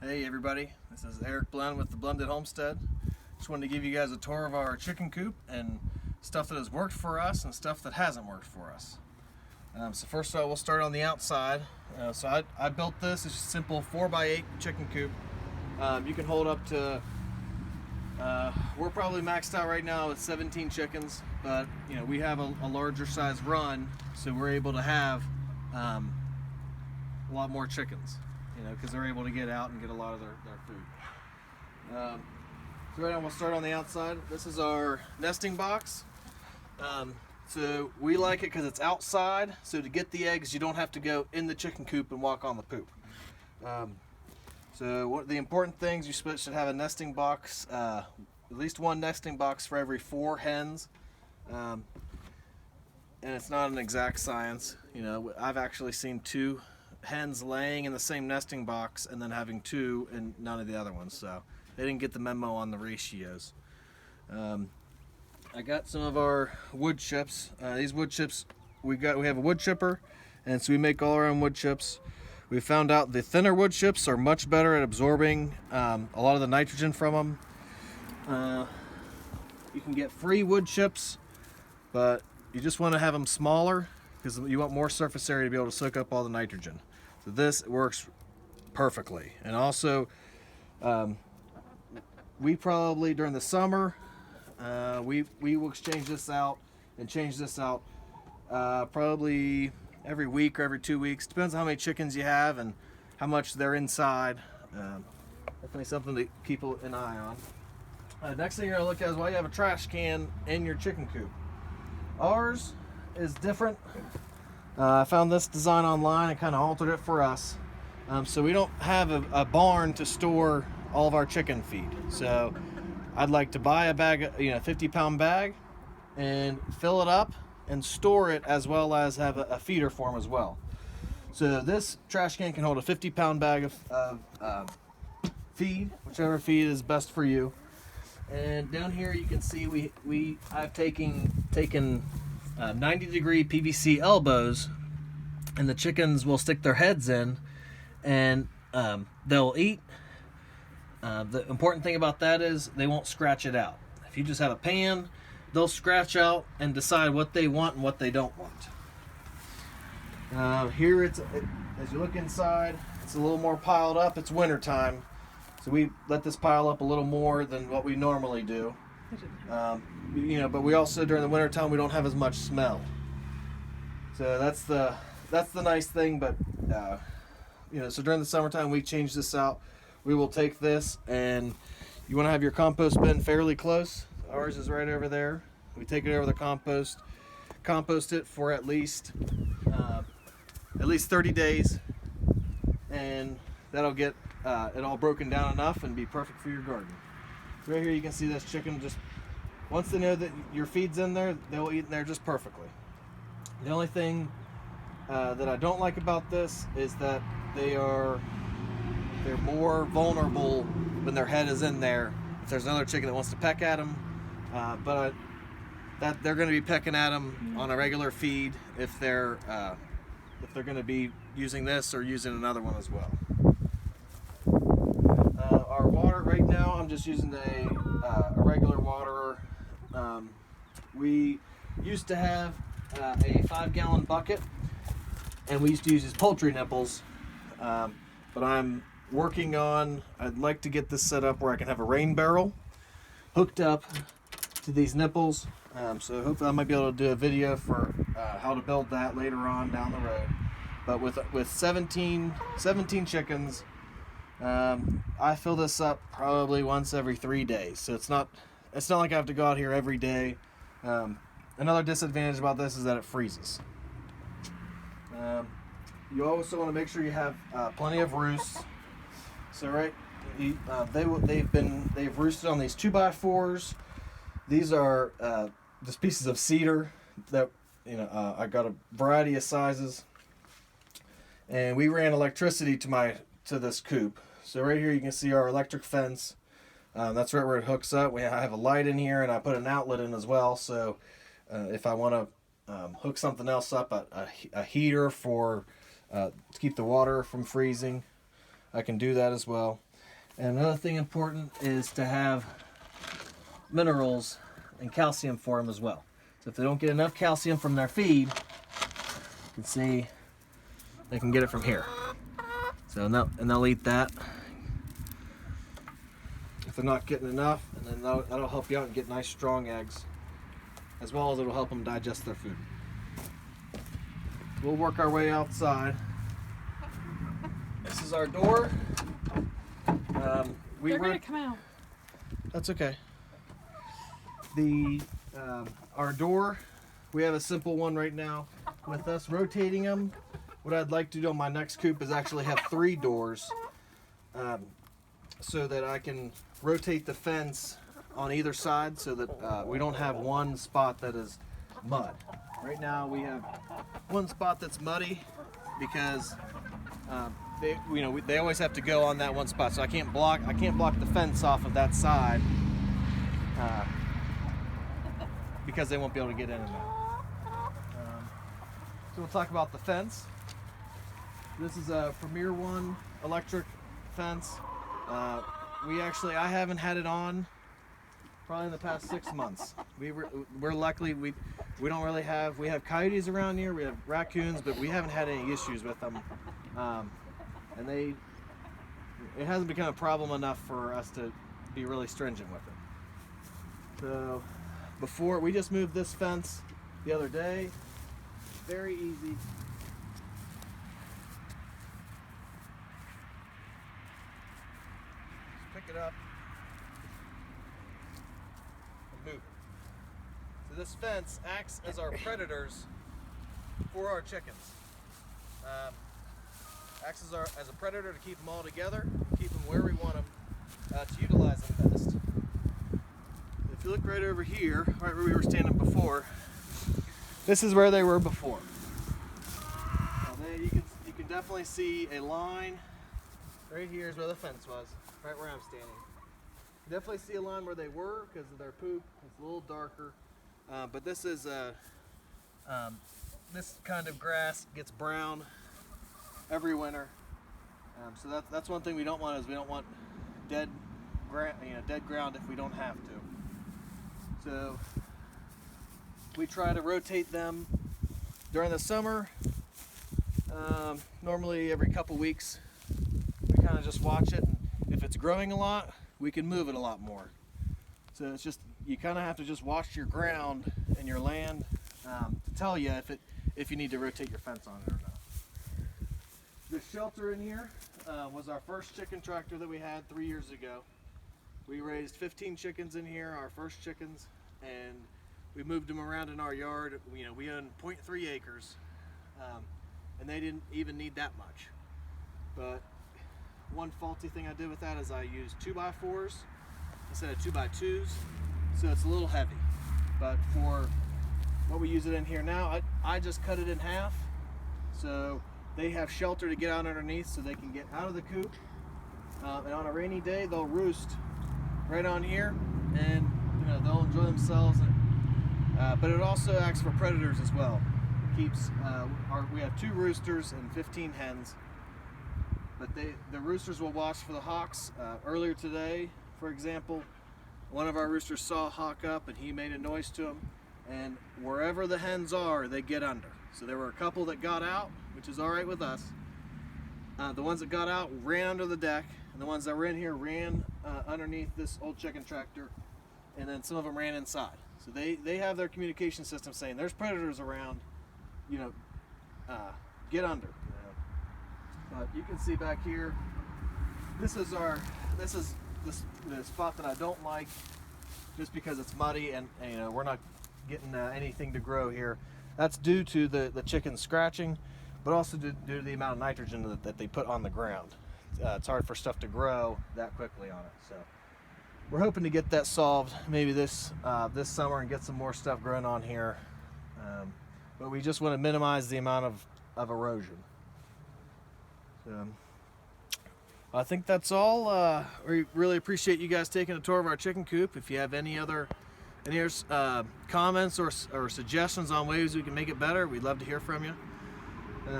Hey everybody, this is Eric Blend with the Blended Homestead. Just wanted to give you guys a tour of our chicken coop and stuff that has worked for us and stuff that hasn't worked for us. So first of all, we'll start on the outside. I built this. It's just a simple 4x8 chicken coop. You can hold up to, we're probably maxed out right now with 17 chickens, but we have a larger size run, so we're able to have a lot more chickens. Because they're able to get out and get a lot of their food. So right now we'll start on the outside. This is our nesting box. So we like it because it's outside, so to get the eggs you don't have to go in the chicken coop and walk on the poop. So the important things, you should have a nesting box, at least one nesting box for every 4 hens. And it's not an exact science. I've actually seen 2 hens laying in the same nesting box and then having 2 and none of the other ones, so they didn't get the memo on the ratios. I got some of our wood chips. These wood chips, we have a wood chipper, and so we make all our own wood chips. We found out the thinner wood chips are much better at absorbing a lot of the nitrogen from them. You can get free wood chips, but you just want to have them smaller because you want more surface area to be able to soak up all the nitrogen. So this works perfectly. And also, we probably during the summer, we will exchange this out and change this out probably every week or every 2 weeks. Depends on how many chickens you have and how much they're inside. Definitely something to keep an eye on. Next thing you're gonna look at is why you have a trash can in your chicken coop. Ours is different. I found this design online and kind of altered it for us. So we don't have a barn to store all of our chicken feed. So I'd like to buy a bag, 50-pound bag, and fill it up and store it, as well as have a feeder for them as well. So this trash can can hold a 50-pound bag of feed, whichever feed is best for you. And down here you can see I've taken 90-degree PVC elbows, and the chickens will stick their heads in and they'll eat. The important thing about that is they won't scratch it out. If you just have a pan, they'll scratch out and decide what they want and what they don't want. Here as you look inside, it's a little more piled up. It's winter time, so we let this pile up a little more than what we normally do. But we also, during the winter time, we don't have as much smell. So that's the nice thing. But so during the summertime, we change this out. We will take this, and you want to have your compost bin fairly close. Ours is right over there. We take it over the compost it for at least 30 days, and that'll get it all broken down enough and be perfect for your garden. Right here you can see this chicken, just once they know that your feed's in there, they'll eat in there just perfectly. The only thing that I don't like about this is that they're more vulnerable when their head is in there. If there's another chicken that wants to peck at them, that they're going to be pecking at them on a regular feed if they're going to be using this or using another one as well. Our water right now, I'm just using a regular waterer. We used to have a 5-gallon bucket, and we used to use these poultry nipples, but I'd like to get this set up where I can have a rain barrel hooked up to these nipples. So hopefully I might be able to do a video for how to build that later on down the road. But with 17 chickens, I fill this up probably once every 3 days. So it's not like I have to go out here every day. Another disadvantage about this is that it freezes. You also want to make sure you have plenty of roosts. So they've roosted on these 2x4s. These are just pieces of cedar that I got a variety of sizes, and we ran electricity to this coop. So right here you can see our electric fence. That's right where it hooks up. I have a light in here, and I put an outlet in as well. So if I want to hook something else up, a heater to keep the water from freezing, I can do that as well. And another thing important is to have minerals and calcium for them as well. So if they don't get enough calcium from their feed, you can see they can get it from here. So and they'll eat that if they're not getting enough, and then that'll help you out and get nice strong eggs, as well as it'll help them digest their food. We'll work our way outside. This is our door. They're gonna come out. That's okay. Our door, we have a simple one right now. With us rotating them, what I'd like to do on my next coop is actually have 3 doors, so that I can rotate the fence on either side, so that we don't have one spot that is mud. Right now we have one spot that's muddy because they always have to go on that one spot, so I can't block the fence off of that side because they won't be able to get in and out. So we'll talk about the fence. This is a Premier One electric fence. I haven't had it on probably in the past 6 months. We're lucky we don't really have, we have coyotes around here, we have raccoons, but we haven't had any issues with them. And it hasn't become a problem enough for us to be really stringent with it. So we just moved this fence the other day. Very easy. Just pick it up and move it. So this fence acts as our predators for our chickens. Acts as a predator to keep them all together, keep them where we want them to utilize them best. If you look right over here, right where we were standing before, this is where they were before. You can definitely see a line. Right here is where the fence was, right where I'm standing. You definitely see a line where they were because of their poop. It's a little darker, but this is this kind of grass gets brown every winter. So that's one thing we don't want, is we don't want dead ground if we don't have to. So we try to rotate them during the summer. Normally every couple weeks, we kind of just watch it, and if it's growing a lot, we can move it a lot more. So it's just, you kind of have to just watch your ground and your land to tell you if you need to rotate your fence on it or not. This shelter in here was our first chicken tractor that we had 3 years ago. We raised 15 chickens in here, our first chickens, and we moved them around in our yard. We own 0.3 acres, and they didn't even need that much. But one faulty thing I did with that is I used 2x4s instead of 2x2s, so it's a little heavy. But for what we use it in here now, I just cut it in half, so they have shelter to get out underneath, so they can get out of the coop. And on a rainy day, they'll roost right on here, and they'll enjoy themselves. But it also acts for predators as well. It keeps we have 2 roosters and 15 hens, but the roosters will watch for the hawks. Earlier today, for example, one of our roosters saw a hawk up, and he made a noise to him, and wherever the hens are, they get under. So there were a couple that got out, which is all right with us. The ones that got out ran under the deck, and the ones that were in here ran underneath this old chicken tractor, and then some of them ran inside. So they have their communication system saying there's predators around, get under. But you can see back here, this is the spot that I don't like, just because it's muddy and we're not getting anything to grow here. That's due to the chickens scratching, but also due to the amount of nitrogen that they put on the ground. It's hard for stuff to grow that quickly on it. So we're hoping to get that solved maybe this summer and get some more stuff growing on here. But we just want to minimize the amount of erosion. So I think that's all. We really appreciate you guys taking a tour of our chicken coop. If you have any other comments or suggestions on ways we can make it better, we'd love to hear from you.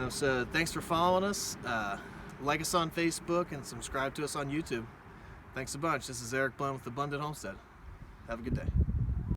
So thanks for following us. Like us on Facebook and subscribe to us on YouTube. Thanks a bunch. This is Eric Blum with Abundant Homestead. Have a good day.